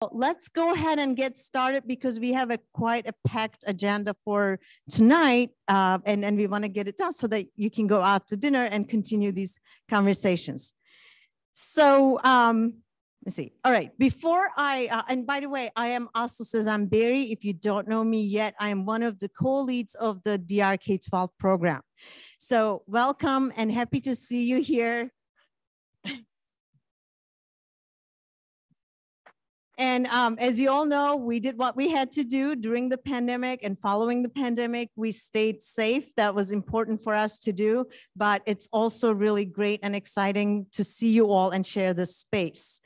Let's go ahead and get started because we have quite a packed agenda for tonight, and we want to get it done so that you can go out to dinner and continue these conversations. So let's see. All right, before and by the way, I am Asli Sezen-Barrie. If you don't know me yet, I am one of the co-leads of the DRK12 program. So welcome and happy to see you here. And as you all know, we did what we had to do during the pandemic, and following the pandemic, we stayed safe. That was important for us to do, but it's also really great and exciting to see you all and share this space.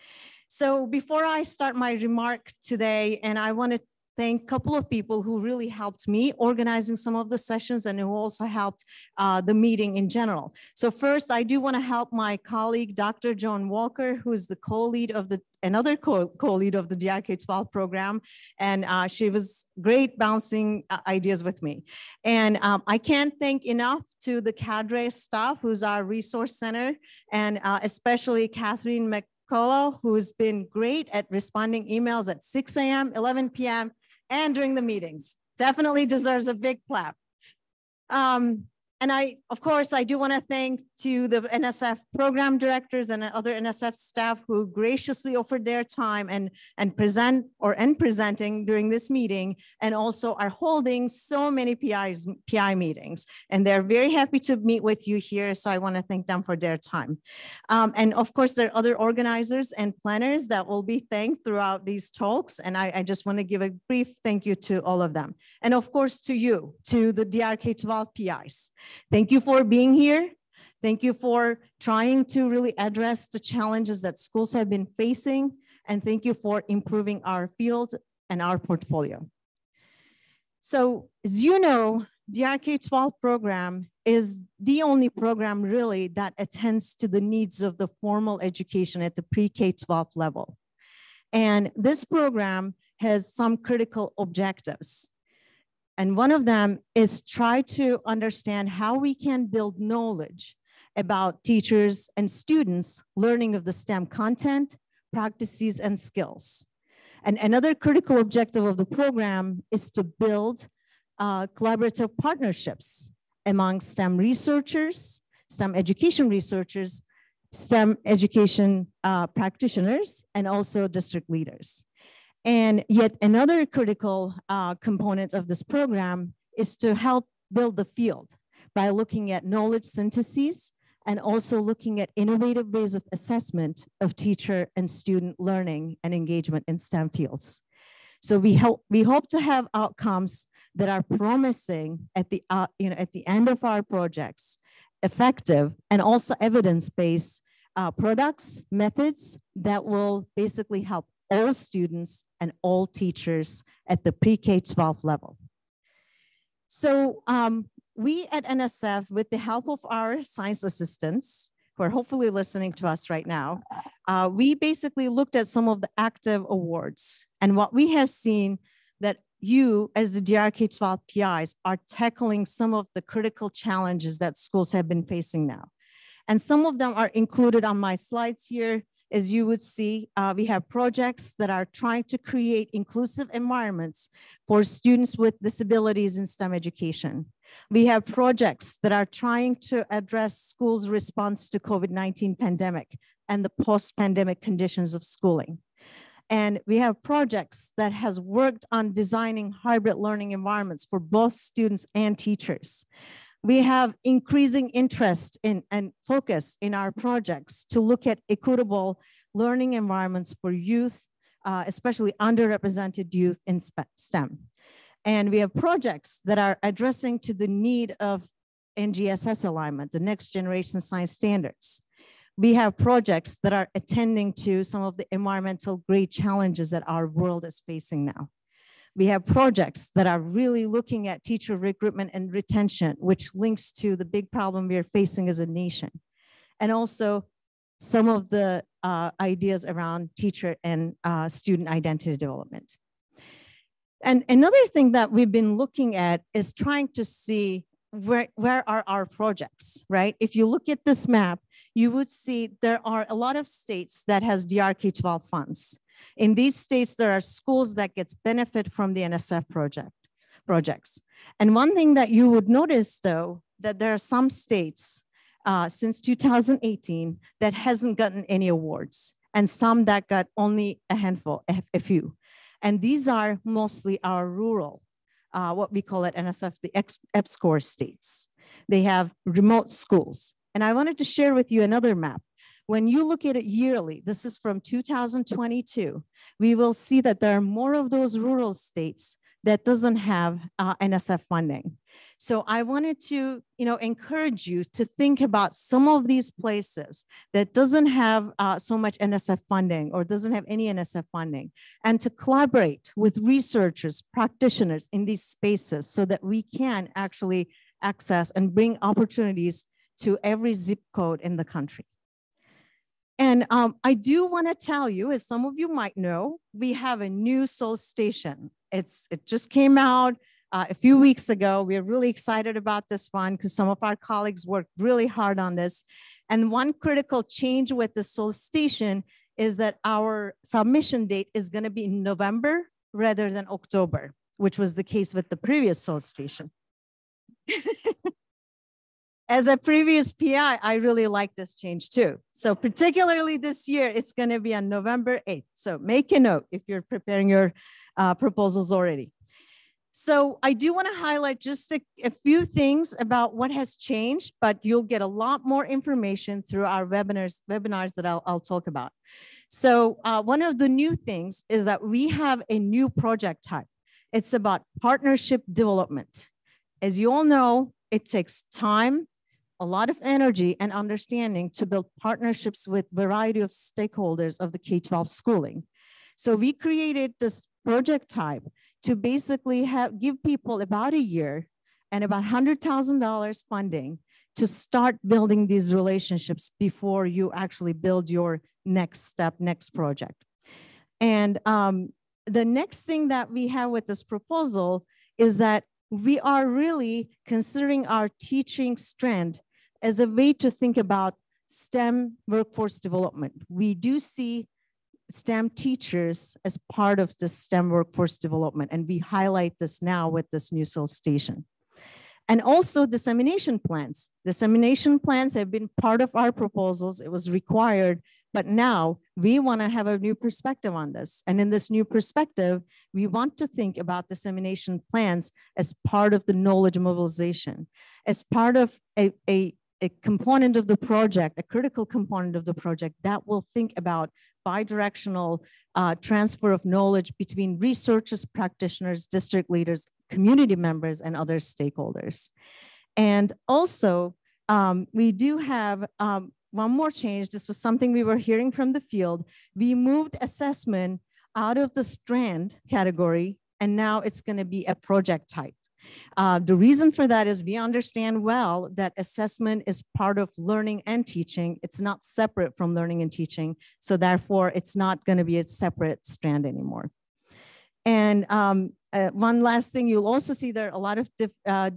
So before I start my remark today, and I want to thank a couple of people who really helped me organizing some of the sessions and who also helped the meeting in general. So first, I do want to help my colleague, Dr. Joan Walker, who is the co-lead of another co-lead of the DRK12 program. And she was great bouncing ideas with me. And I can't thank enough to the cadre staff, who's our resource center, and especially Catherine McCullough, who's been great at responding emails at 6 a.m., 11 p.m., and during the meetings. Definitely deserves a big clap. And of course, I do want to thank to the NSF program directors and other NSF staff who graciously offered their time and presenting during this meeting, and also are holding so many PI meetings. And they're very happy to meet with you here, so I want to thank them for their time. And of course, there are other organizers and planners that will be thanked throughout these talks, and I just want to give a brief thank you to all of them. And of course, to you, to the DRK12 PIs. Thank you for being here. Thank you for trying to really address the challenges that schools have been facing. And thank you for improving our field and our portfolio. So as you know, the DRK12 program is the only program really that attends to the needs of the formal education at the pre-K-12 level. And this program has some critical objectives. And one of them is try to understand how we can build knowledge about teachers and students learning of the STEM content, practices, and skills. And another critical objective of the program is to build collaborative partnerships among STEM researchers, STEM education researchers, STEM education practitioners, and also district leaders. And yet another critical component of this program is to help build the field by looking at knowledge syntheses and also looking at innovative ways of assessment of teacher and student learning and engagement in STEM fields. So we hope to have outcomes that are promising at the end of our projects, effective and also evidence-based products, methods that will basically help all students and all teachers at the pre-K-12 level. So we at NSF, with the help of our science assistants, who are hopefully listening to us right now, we basically looked at some of the active awards. And what we have seen that you, as the DRK12 PIs, are tackling some of the critical challenges that schools have been facing now. And some of them are included on my slides here. As you would see, we have projects that are trying to create inclusive environments for students with disabilities in STEM education. We have projects that are trying to address schools' response to COVID-19 pandemic and the post-pandemic conditions of schooling. And we have projects that has worked on designing hybrid learning environments for both students and teachers. We have increasing interest in and focus in our projects to look at equitable learning environments for youth, especially underrepresented youth in STEM. And we have projects that are addressing to the need of NGSS alignment, the next generation science standards. We have projects that are attending to some of the environmental great challenges that our world is facing now. We have projects that are really looking at teacher recruitment and retention, which links to the big problem we are facing as a nation. And also some of the ideas around teacher and student identity development. And another thing that we've been looking at is trying to see where are our projects, right? If you look at this map, you would see there are a lot of states that has DRK12 funds. In these states, there are schools that gets benefit from the NSF projects. And one thing that you would notice, though, that there are some states since 2018 that hasn't gotten any awards, and some that got only a handful, a few. And these are mostly our rural, what we call at NSF, the EPSCoR states. They have remote schools. And I wanted to share with you another map. When you look at it yearly, this is from 2022, we will see that there are more of those rural states that doesn't have NSF funding. So I wanted to, encourage you to think about some of these places that doesn't have so much NSF funding or doesn't have any NSF funding, and to collaborate with researchers, practitioners in these spaces so that we can actually access and bring opportunities to every zip code in the country. And I do want to tell you, as some of you might know, we have a new Soul Station. It just came out a few weeks ago. We're really excited about this one because some of our colleagues worked really hard on this. And one critical change with the Soul Station is that our submission date is going to be in November rather than October, which was the case with the previous Soul Station. As a previous PI, I really like this change too. So particularly this year, it's going to be on November 8th. So make a note if you're preparing your proposals already. So I do want to highlight just a few things about what has changed, but you'll get a lot more information through our webinars that I'll talk about. So one of the new things is that we have a new project type. It's about partnership development. As you all know, it takes time, a lot of energy and understanding to build partnerships with a variety of stakeholders of the K-12 schooling. So we created this project type to basically give people about a year and about $100,000 funding to start building these relationships before you actually build your next step, next project. And the next thing that we have with this proposal is that we are really considering our teaching strand as a way to think about STEM workforce development. We do see STEM teachers as part of the STEM workforce development, and we highlight this now with this new Soul Station. And also dissemination plans. Dissemination plans have been part of our proposals. It was required, but now we want to have a new perspective on this. And in this new perspective, we want to think about dissemination plans as part of the knowledge mobilization, as part of a component of the project, a critical component of the project that will think about bidirectional transfer of knowledge between researchers, practitioners, district leaders, community members, and other stakeholders. And also, we do have one more change. This was something we were hearing from the field. We moved assessment out of the strand category, and now it's going to be a project type. The reason for that is we understand well that assessment is part of learning and teaching. It's not separate from learning and teaching. So therefore, it's not going to be a separate strand anymore. And one last thing, you'll also see there are a lot of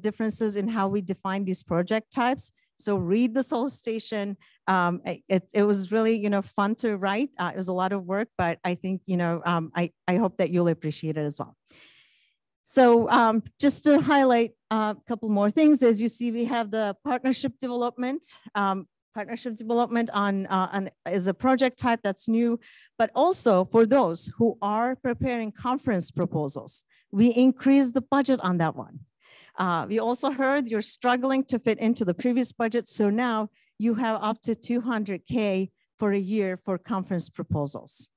differences in how we define these project types. So read the Soul Station. It was really, fun to write. It was a lot of work, but I think, I hope that you'll appreciate it as well. So just to highlight a couple more things, as you see, we have the partnership development. Partnership development is a project type that's new, but also for those who are preparing conference proposals, we increased the budget on that one. We also heard you're struggling to fit into the previous budget, so now you have up to $200K for a year for conference proposals.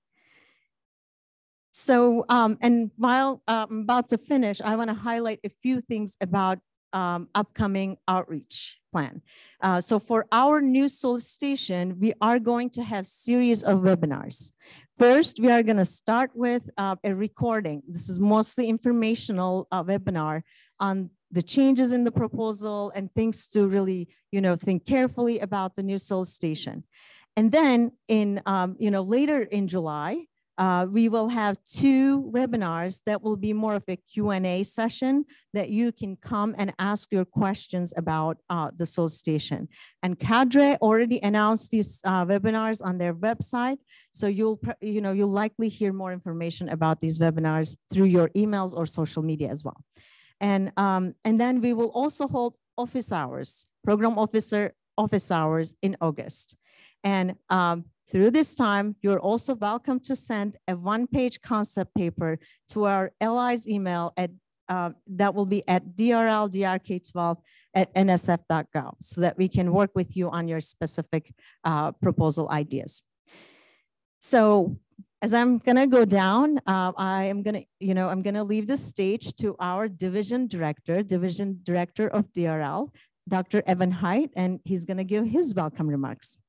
So, and while I'm about to finish, I want to highlight a few things about upcoming outreach plan. So for our new Soul Station, we are going to have series of webinars. First, we are going to start with a recording. This is mostly informational webinar on the changes in the proposal and things to really, think carefully about the new Soul Station. And then in, later in July, We will have 2 webinars that will be more of a Q&A session that you can come and ask your questions about the solicitation. And Cadre already announced these webinars on their website. So you'll likely hear more information about these webinars through your emails or social media as well. And then we will also hold office hours, program office hours in August. And through this time, you're also welcome to send a 1-page concept paper to our LI's email at that will be at DRK12@nsf.gov, so that we can work with you on your specific proposal ideas. So as I'm gonna go down, I'm gonna leave the stage to our division director of DRL, Dr. Evan Heit, and he's gonna give his welcome remarks.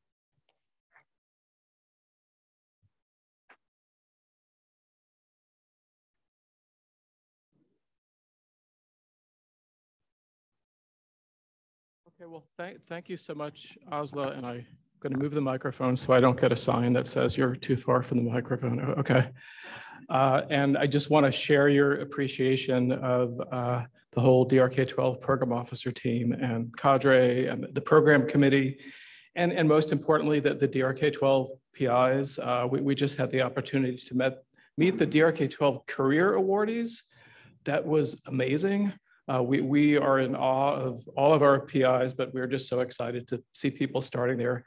Okay, well, thank you so much, Asli, and I'm going to move the microphone so I don't get a sign that says you're too far from the microphone. Okay. And I just want to share your appreciation of the whole DRK12 program officer team and cadre and the program committee, and most importantly, the DRK12 PIs. We just had the opportunity to meet the DRK12 career awardees. That was amazing. We are in awe of all of our PIs, but we're just so excited to see people starting their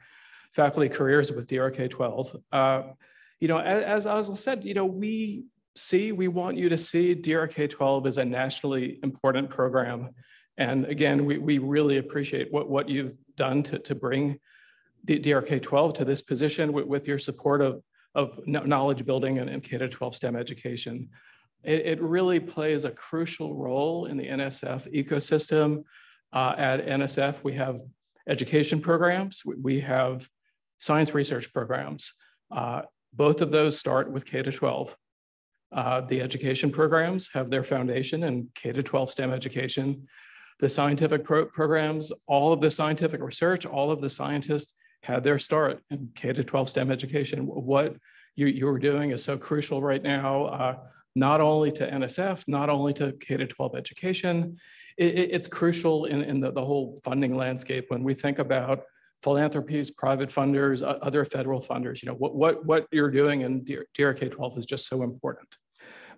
faculty careers with DRK12. As Asli said, we want you to see DRK12 as a nationally important program. And again, we really appreciate what you've done to bring DRK12 to this position with your support of knowledge building and K-12 STEM education. It really plays a crucial role in the NSF ecosystem. At NSF, we have education programs, we have science research programs. Both of those start with K-12. The education programs have their foundation in K-12 STEM education. The scientific programs, all of the scientific research, all of the scientists had their start in K-12 STEM education. What you're doing is so crucial right now, not only to NSF, not only to K-12 education, it's crucial in the whole funding landscape when we think about philanthropies, private funders, other federal funders. What you're doing in DRK12 is just so important.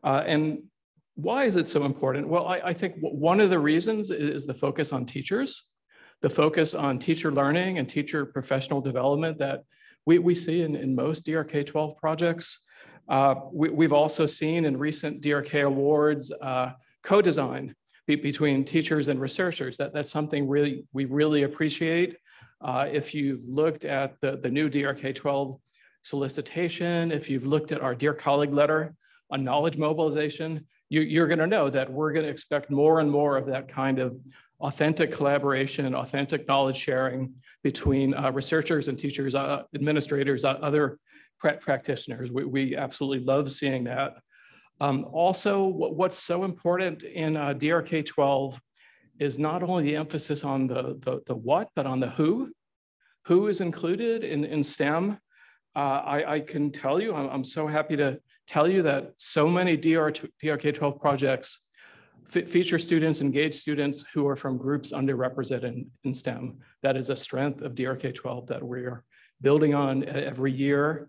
And why is it so important? Well, I think one of the reasons is the focus on teachers, the focus on teacher learning and teacher professional development that we see in most DRK12 projects. We've also seen in recent DRK awards co-design between teachers and researchers. That's something we really appreciate. If you've looked at the new DRK12 solicitation, if you've looked at our Dear Colleague letter on knowledge mobilization, you're going to know that we're going to expect more and more of that kind of authentic collaboration, authentic knowledge sharing between researchers and teachers, administrators, other practitioners. We absolutely love seeing that. Also, what's so important in DRK12 is not only the emphasis on the what, but on the who. Who is included in STEM? I can tell you, I'm so happy to tell you that so many DRK12 projects feature students, engage students who are from groups underrepresented in STEM. That is a strength of DRK12 that we're building on every year.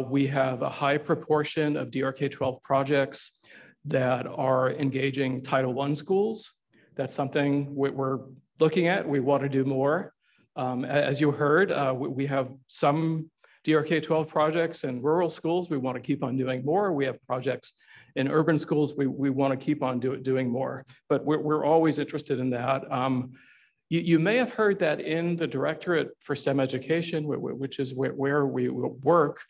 We have a high proportion of DRK12 projects that are engaging Title I schools. That's something we're looking at. We want to do more. As you heard, we have some DRK12 projects in rural schools. We want to keep on doing more. We have projects in urban schools. We want to keep on doing more, but we're always interested in that. You may have heard that in the Directorate for STEM Education, which is where we work,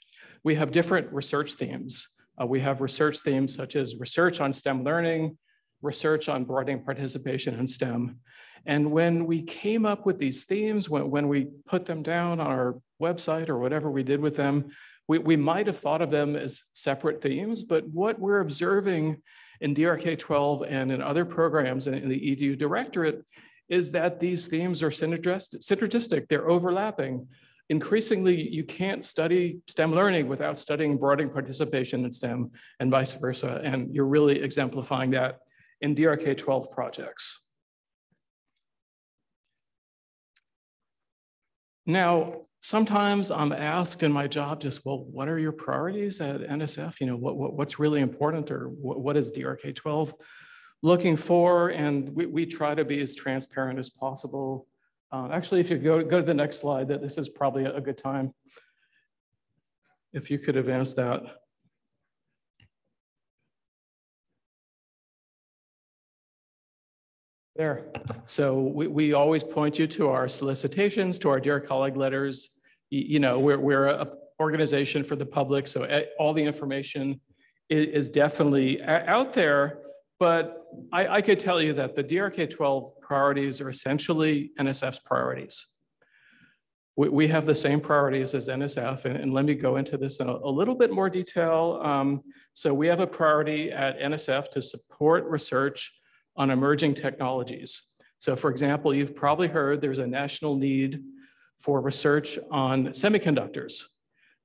we have different research themes. We have research themes such as research on STEM learning, research on broadening participation in STEM. And when we came up with these themes, when we put them down on our website or whatever we did with them, we might have thought of them as separate themes, but what we're observing in DRK12 and in other programs in the EDU Directorate is that these themes are synergistic, they're overlapping. increasingly, you can't study STEM learning without studying broadening participation in STEM and vice versa. And you're really exemplifying that in DRK12 projects. Now, sometimes I'm asked in my job just, well, what are your priorities at NSF? You know, what's really important, or what is DRK12 looking for? And we try to be as transparent as possible. Actually, if you go to the next slide, that this is probably a good time. If you could advance that. There. So we always point you to our solicitations, to our Dear Colleague letters. You know, we're an organization for the public, so all the information is definitely out there. But I could tell you that the DRK12 priorities are essentially NSF's priorities. We have the same priorities as NSF, and let me go into this in a little bit more detail. So we have a priority at NSF to support research on emerging technologies. So for example, you've probably heard there's a national need for research on semiconductors,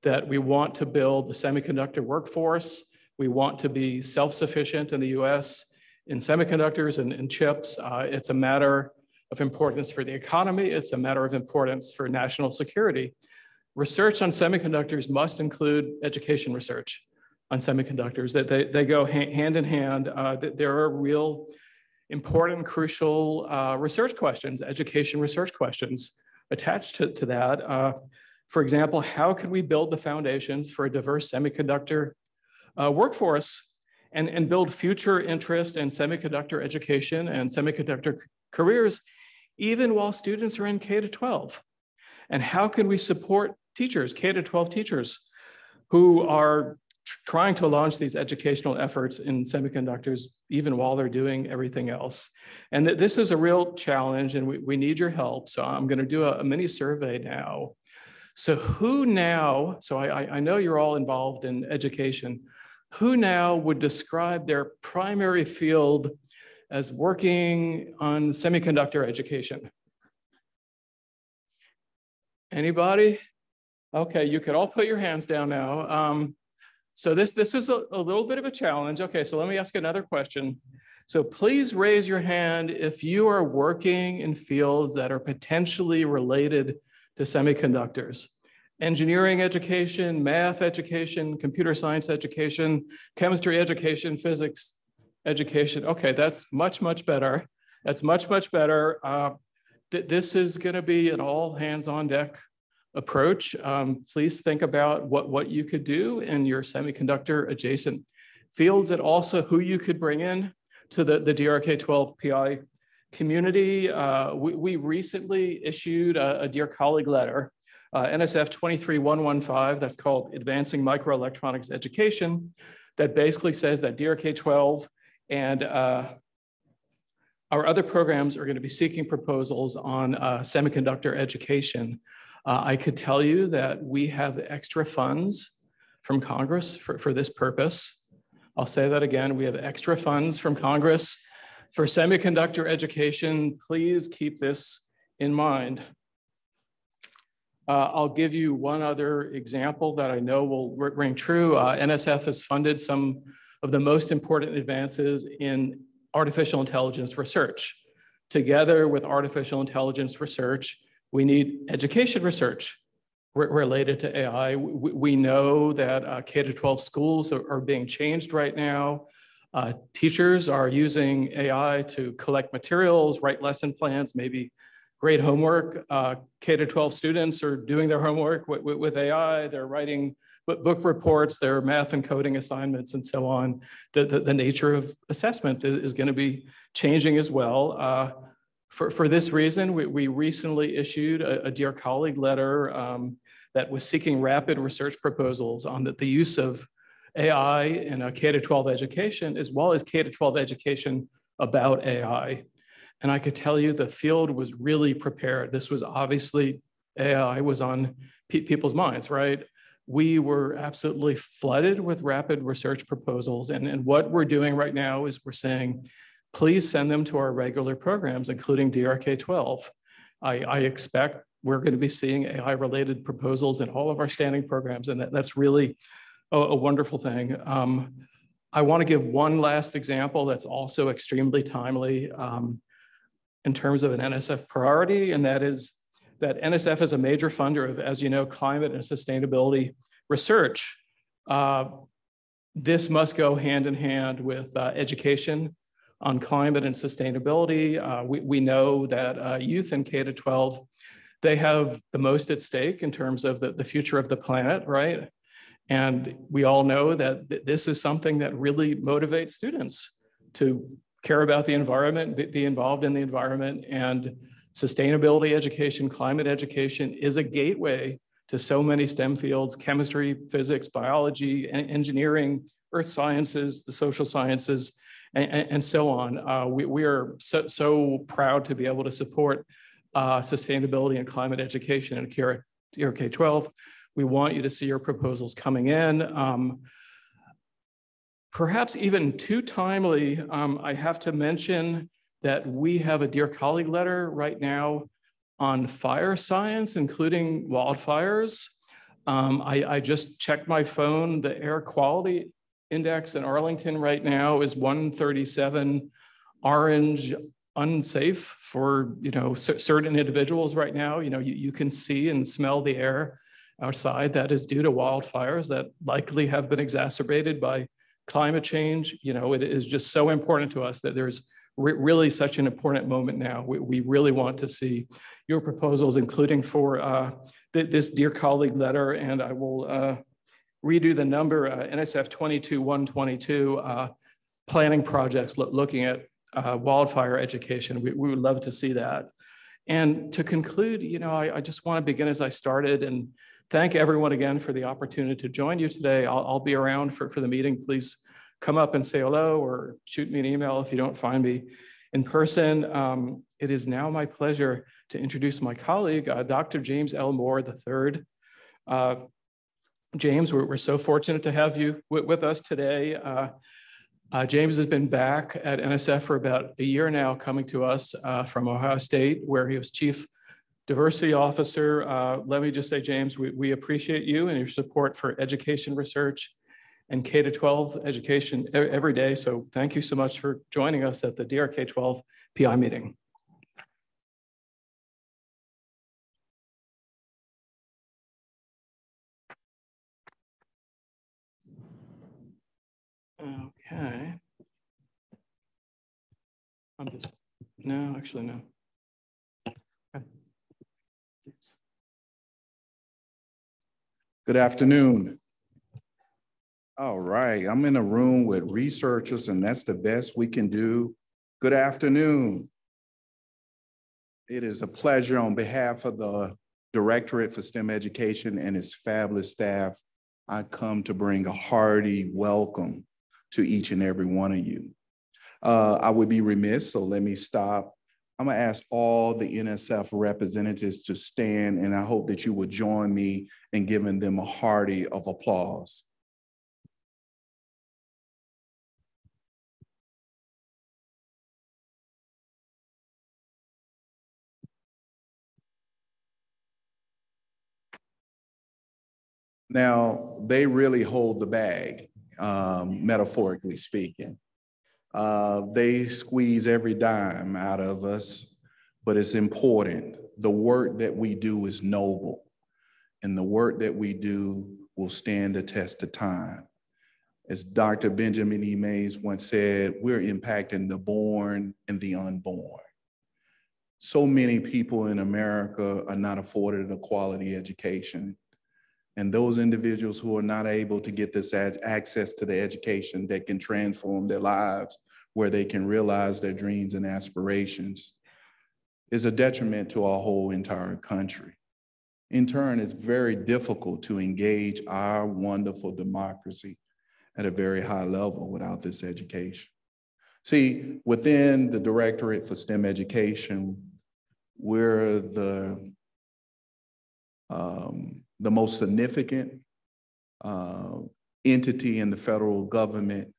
that we want to build the semiconductor workforce. We want to be self-sufficient in the US in semiconductors and chips. It's a matter of importance for the economy. It's a matter of importance for national security. Research on semiconductors must include education research on semiconductors, that they go hand in hand. There are real important, crucial research questions, education research questions attached to that. For example, how can we build the foundations for a diverse semiconductor workforce and build future interest in semiconductor education and semiconductor careers, even while students are in K-12? And how can we support teachers, K-12 teachers, who are trying to launch these educational efforts in semiconductors, even while they're doing everything else? And this is a real challenge, and we need your help. So I'm going to do a mini survey now. So who now, so I know you're all involved in education, who now would describe their primary field as working on semiconductor education? Anybody? Okay, you could all put your hands down now. So this is a little bit of a challenge. Okay, so let me ask another question. So please raise your hand if you are working in fields that are potentially related to semiconductors. Engineering education, math education, computer science education, chemistry education, physics education. Okay, that's much, much better. That's much, much better. This is gonna be an all hands on deck approach. Please think about what you could do in your semiconductor adjacent fields, and also who you could bring in to the DRK12 PI community. We recently issued a Dear Colleague letter, NSF 23115, that's called Advancing Microelectronics Education, that basically says that DRK12 and our other programs are going to be seeking proposals on semiconductor education. I could tell you that we have extra funds from Congress for this purpose. I'll say that again, we have extra funds from Congress for semiconductor education. Please keep this in mind. I'll give you one other example that I know will ring true. NSF has funded some of the most important advances in artificial intelligence research. Together with artificial intelligence research, we need education research related to AI. We know that K-12 schools are being changed right now. Teachers are using AI to collect materials, write lesson plans, maybe grade homework. K-12 students are doing their homework with AI. They're writing book reports, their math and coding assignments, and so on. The nature of assessment is going to be changing as well. For this reason, we recently issued a Dear Colleague letter that was seeking rapid research proposals on the use of AI in K-12 education, as well as K-12 education about AI. And I could tell you the field was really prepared. This was obviously, AI was on people's minds, right? We were absolutely flooded with rapid research proposals. And what we're doing right now is we're saying, please send them to our regular programs, including DRK12. I expect we're going to be seeing AI-related proposals in all of our standing programs, and that's really a wonderful thing. I want to give one last example that's also extremely timely in terms of an NSF priority, and that is that NSF is a major funder of, as you know, climate and sustainability research. This must go hand in hand with education on climate and sustainability. We know that youth in K-12, they have the most at stake in terms of the future of the planet, right? And we all know that this is something that really motivates students to care about the environment, be involved in the environment, and sustainability education, climate education is a gateway to so many STEM fields: chemistry, physics, biology, engineering, earth sciences, the social sciences, and so on. We are so proud to be able to support sustainability and climate education at DRK12. We want you to see your proposals coming in. Perhaps even too timely, I have to mention that we have a Dear Colleague letter right now on fire science, including wildfires. I just checked my phone. The air quality index in Arlington right now is 137 orange, unsafe for certain individuals right now. You can see and smell the air outside. That is due to wildfires that likely have been exacerbated by climate change. It is just so important to us that there's really such an important moment now. We really want to see your proposals, including for this Dear Colleague letter, and I will redo the number, NSF 22-122, planning projects looking at wildfire education. We would love to see that. And to conclude, I just want to begin as I started and thank everyone again for the opportunity to join you today. I'll be around for the meeting. Please come up and say hello or shoot me an email if you don't find me in person. It is now my pleasure to introduce my colleague, Dr. James L. Moore III. James, we're so fortunate to have you with us today. James has been back at NSF for about a year now, coming to us from Ohio State, where he was Chief Diversity Officer. Let me just say, James, we appreciate you and your support for education research and K-12 education every day. So thank you so much for joining us at the DRK-12 PI meeting. Okay. No, actually, no. Okay. Good afternoon. All right, I'm in a room with researchers, and that's the best we can do. Good afternoon. It is a pleasure on behalf of the Directorate for STEM Education and its fabulous staff. I come to bring a hearty welcome to each and every one of you. I would be remiss, so let me stop. I'm gonna ask all the NSF representatives to stand, and I hope that you would join me in giving them a hearty of applause. Now, they really hold the bag, metaphorically speaking. They squeeze every dime out of us, but it's important. The work that we do is noble, and the work that we do will stand the test of time. As Dr. Benjamin E. Mays once said, we're impacting the born and the unborn. So many people in America are not afforded a quality education. And those individuals who are not able to get this access to the education that can transform their lives, where they can realize their dreams and aspirations, is a detriment to our whole entire country. In turn, it's very difficult to engage our wonderful democracy at a very high level without this education. See, within the Directorate for STEM Education, we're the most significant entity in the federal government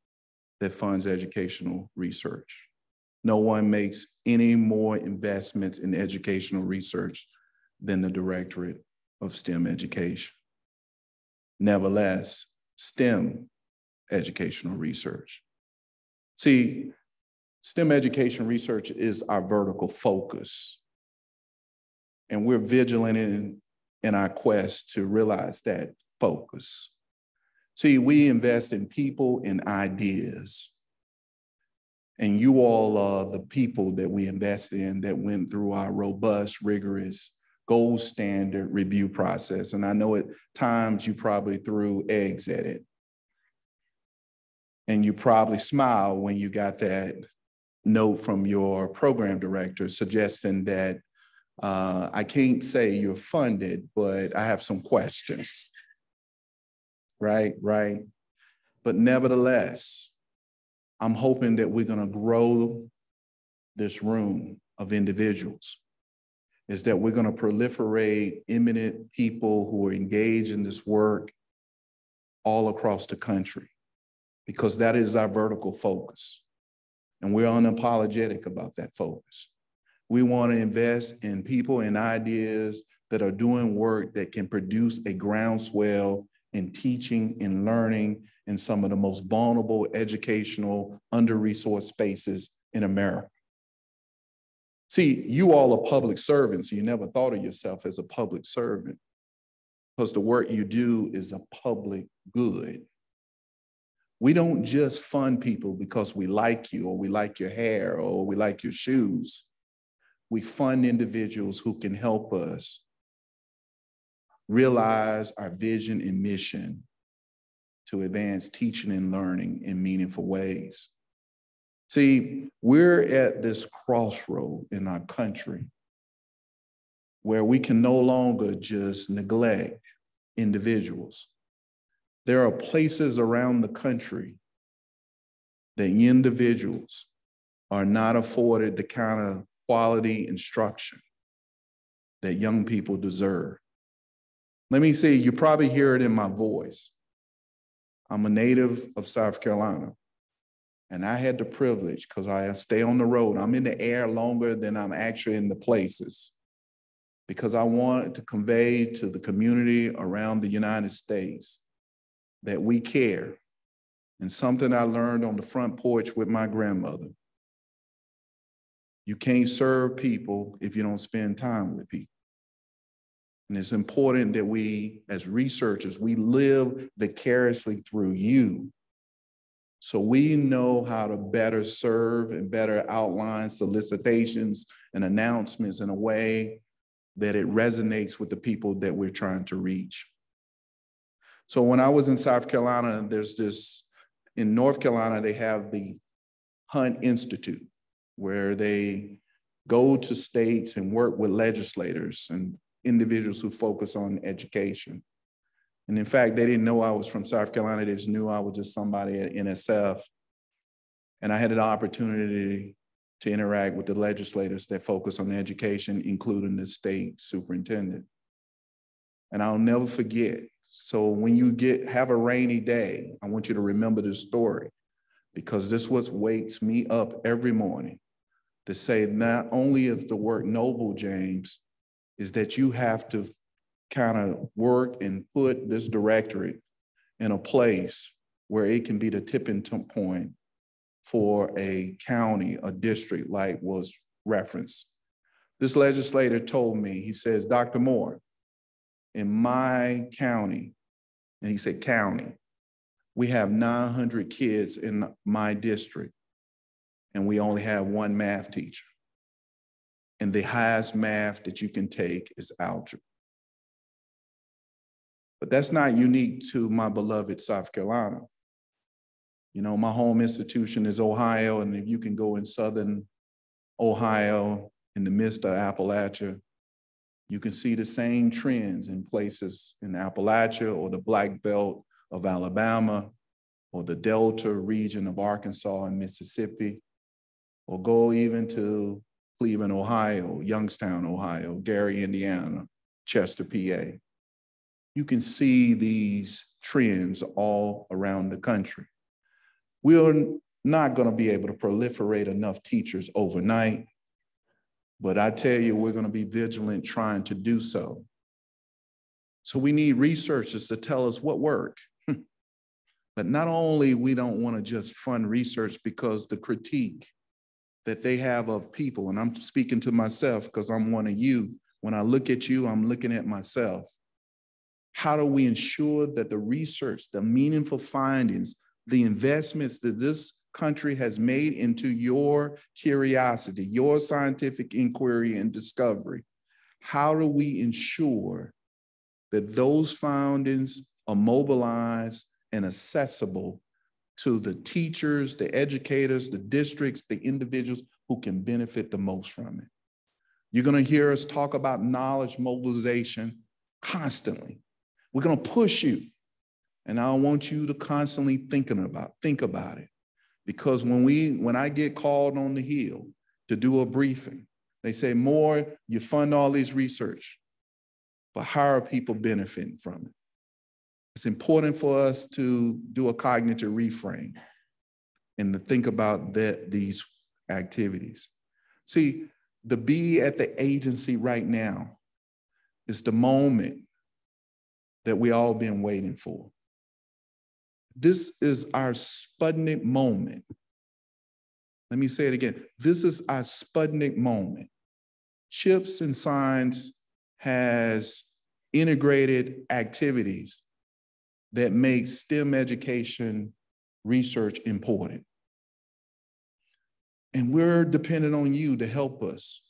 that funds educational research. No one makes any more investments in educational research than the Directorate of STEM Education. Nevertheless, STEM educational research. See, STEM education research is our vertical focus, and we're vigilant in our quest to realize that focus. See, we invest in people and ideas, and you all are the people that we invest in that went through our robust, rigorous, gold standard review process. And I know at times you probably threw eggs at it. And you probably smiled when you got that note from your program director suggesting that I can't say you're funded, but I have some questions. Right. But nevertheless, I'm hoping that we're going to grow this room of individuals, is that we're going to proliferate eminent people who are engaged in this work all across the country, because that is our vertical focus. And we're unapologetic about that focus. We want to invest in people and ideas that are doing work that can produce a groundswell in teaching and learning in some of the most vulnerable educational under-resourced spaces in America. See, you all are public servants. You never thought of yourself as a public servant because the work you do is a public good. We don't just fund people because we like you or we like your hair or we like your shoes. We fund individuals who can help us realize our vision and mission to advance teaching and learning in meaningful ways. See, we're at this crossroad in our country where we can no longer just neglect individuals. There are places around the country that individuals are not afforded the kind of quality instruction that young people deserve. Let me say, you probably hear it in my voice. I'm a native of South Carolina, and I had the privilege, because I stay on the road, I'm in the air longer than I'm actually in the places, because I wanted to convey to the community around the United States that we care. And something I learned on the front porch with my grandmother: you can't serve people if you don't spend time with people. And it's important that we, as researchers, we live vicariously through you, so we know how to better serve and better outline solicitations and announcements in a way that it resonates with the people that we're trying to reach. So when I was in South Carolina, in North Carolina, they have the Hunt Institute, where they go to states and work with legislators and individuals who focus on education. And in fact, they didn't know I was from South Carolina. They just knew I was just somebody at NSF. And I had an opportunity to interact with the legislators that focus on education, including the state superintendent. And I'll never forget. So when you have a rainy day, I want you to remember this story, because this is what wakes me up every morning to say, not only is the work noble, James, is that you have to kind of work and put this directorate in a place where it can be the tipping point for a county, a district like was referenced. This legislator told me, he says, Dr. Moore, in my county, and he said county, we have 900 kids in my district, and we only have one math teacher. And the highest math that you can take is algebra. But that's not unique to my beloved South Carolina. You know, my home institution is Ohio, and if you can go in southern Ohio, in the midst of Appalachia, you can see the same trends in places in Appalachia or the Black Belt of Alabama or the Delta region of Arkansas and Mississippi, or go even to Cleveland, Ohio, Youngstown, Ohio, Gary, Indiana, Chester, PA. You can see these trends all around the country. We are not going to be able to proliferate enough teachers overnight, But I tell you, we're going to be vigilant trying to do so. So we need researchers to tell us what works. But not only we don't want to just fund research because the critique that they have of people, and I'm speaking to myself because I'm one of you. When I look at you, I'm looking at myself. How do we ensure that the research, the meaningful findings, the investments that this country has made into your curiosity, your scientific inquiry and discovery, how do we ensure that those findings are mobilized and accessible to the teachers, the educators, the districts, the individuals who can benefit the most from it? You're going to hear us talk about knowledge mobilization constantly. We're going to push you. And I want you to constantly think about it. Because when I get called on the Hill to do a briefing, they say, Moore, you fund all this research, but how are people benefiting from it? It's important for us to do a cognitive reframe and to think about these activities. See, to be at the agency right now is the moment that we all been waiting for. This is our Sputnik moment. Let me say it again. This is our Sputnik moment. CHIPS and Science has integrated activities that make STEM education research important. And we're dependent on you to help us.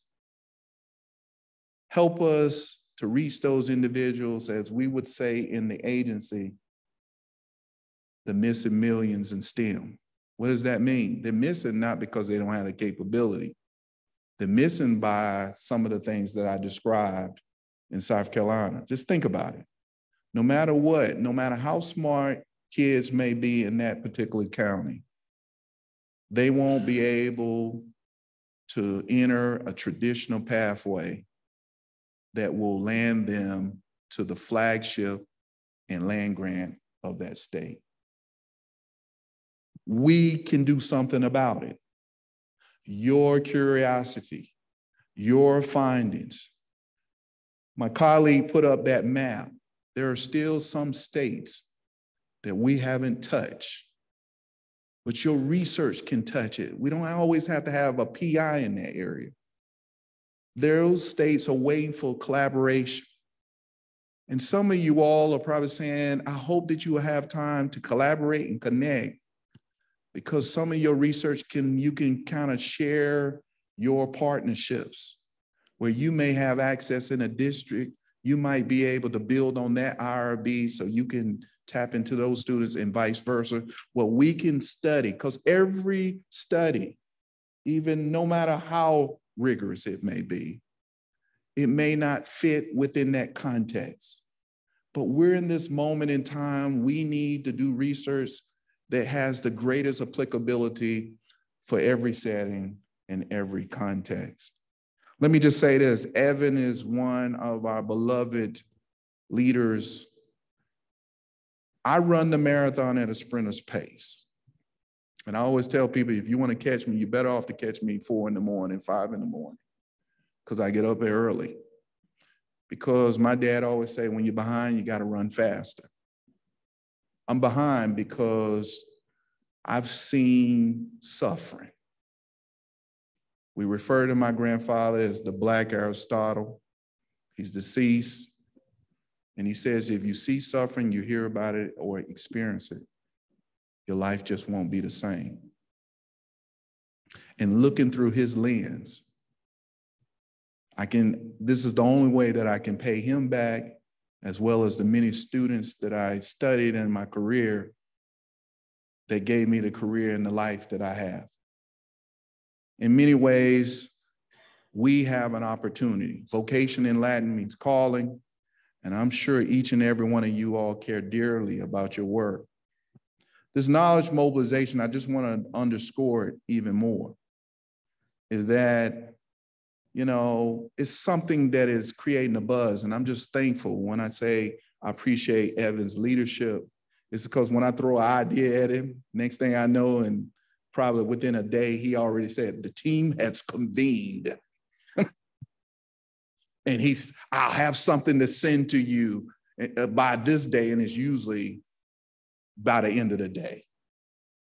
Help us to reach those individuals, as we would say in the agency, the missing millions in STEM. What does that mean? They're missing not because they don't have the capability. They're missing by some of the things that I described in South Carolina. Just think about it. No matter what, no matter how smart kids may be in that particular county, they won't be able to enter a traditional pathway that will land them to the flagship and land grant of that state. We can do something about it. Your curiosity, your findings. My colleague put up that map. There are still some states that we haven't touched, but your research can touch it. We don't always have to have a PI in that area. Those states are waiting for collaboration. And some of you all are probably saying, I hope that you will have time to collaborate and connect, because some of your research you can kind of share your partnerships where you may have access in a district. You might be able to build on that IRB so you can tap into those students and vice versa. Well, we can study, because every study, even no matter how rigorous it may be, it may not fit within that context. But we're in this moment in time, we need to do research that has the greatest applicability for every setting and every context. Let me just say this, Evan is one of our beloved leaders. I run the marathon at a sprinter's pace. And I always tell people, if you want to catch me, you're better off to catch me 4 in the morning, 5 in the morning, because I get up early. Because my dad always say, when you're behind, you got to run faster. I'm behind because I've seen suffering. We refer to my grandfather as the Black Aristotle. He's deceased. And he says, if you see suffering, you hear about it or experience it, your life just won't be the same. And looking through his lens, this is the only way that I can pay him back, as well as the many students that I studied in my career that gave me the career and the life that I have. In many ways, we have an opportunity. Vocation in Latin means calling, and I'm sure each and every one of you all care dearly about your work. This knowledge mobilization, I just want to underscore it even more, is that, it's something that is creating a buzz. And I'm just thankful when I say I appreciate Evan's leadership. It's because when I throw an idea at him, next thing I know, and probably within a day, he already said, the team has convened. And I'll have something to send to you by this day, and it's usually by the end of the day.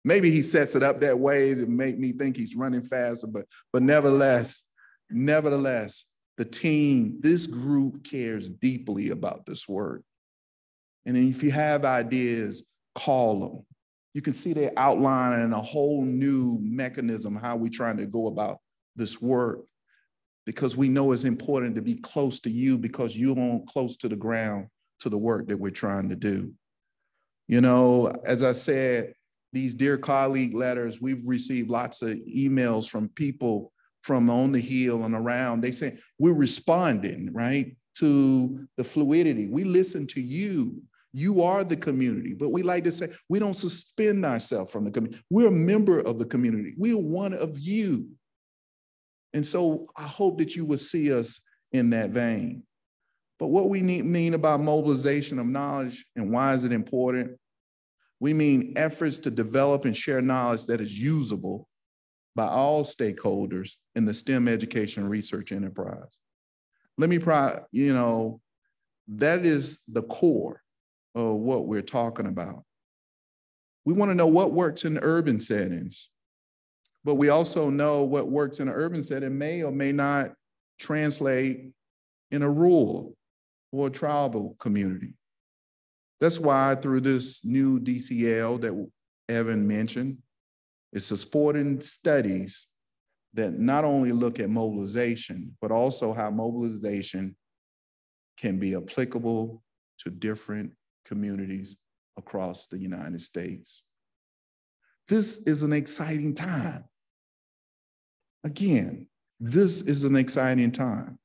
Maybe he sets it up that way to make me think he's running faster, but nevertheless, the team, this group cares deeply about this work. And if you have ideas, call them. You can see they're outlining a whole new mechanism, how we're trying to go about this work, because we know it's important to be close to you because you're on close to the ground to the work that we're trying to do. You know, as I said, these Dear Colleague letters, we've received lots of emails from people from on the Hill and around. They say, we're responding, right, to the fluidity. We listen to you. You are the community, but we like to say, we don't suspend ourselves from the community. We're a member of the community. We are one of you. And so I hope that you will see us in that vein. But what we mean about mobilization of knowledge and why is it important? We mean efforts to develop and share knowledge that is usable by all stakeholders in the STEM education research enterprise. Let me that is the core of what we're talking about. We want to know what works in urban settings, but we also know what works in an urban setting may or may not translate in a rural or a tribal community. That's why through this new DCL that Evan mentioned, it's supporting studies that not only look at mobilization, but also how mobilization can be applicable to different communities across the United States. This is an exciting time. Again, this is an exciting time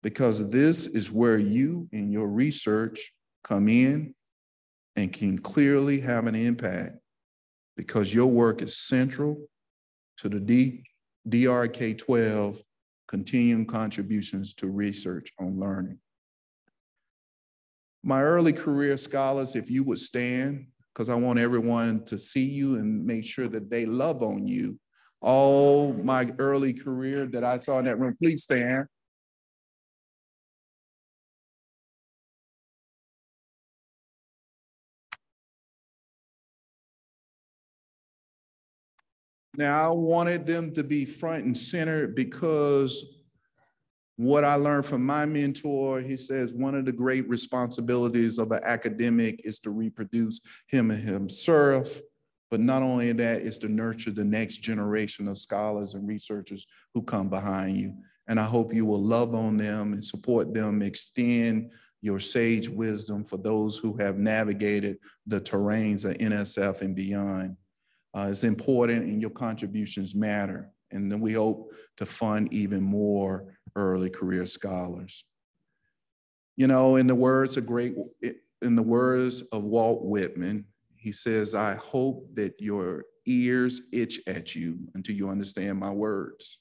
because this is where you and your research come in and can clearly have an impact because your work is central to the DRK-12 continuing contributions to research on learning. My early career scholars, if you would stand, because I want everyone to see you and make sure that they love on you. All my early career that I saw in that room, please stand. Now, I wanted them to be front and center because what I learned from my mentor, he says, one of the great responsibilities of an academic is to reproduce him and himself. But not only that, is to nurture the next generation of scholars and researchers who come behind you. And I hope you will love on them and support them, extend your sage wisdom for those who have navigated the terrains of NSF and beyond. It's important and your contributions matter. And then we hope to fund even more early career scholars. You know, in the words of Walt Whitman, he says, I hope that your ears itch at you until you understand my words.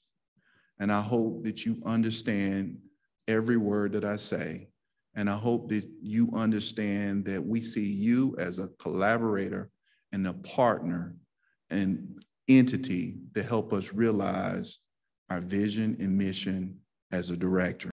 And I hope that you understand every word that I say. And I hope that you understand that we see you as a collaborator and a partner and entity to help us realize our vision and mission as a director.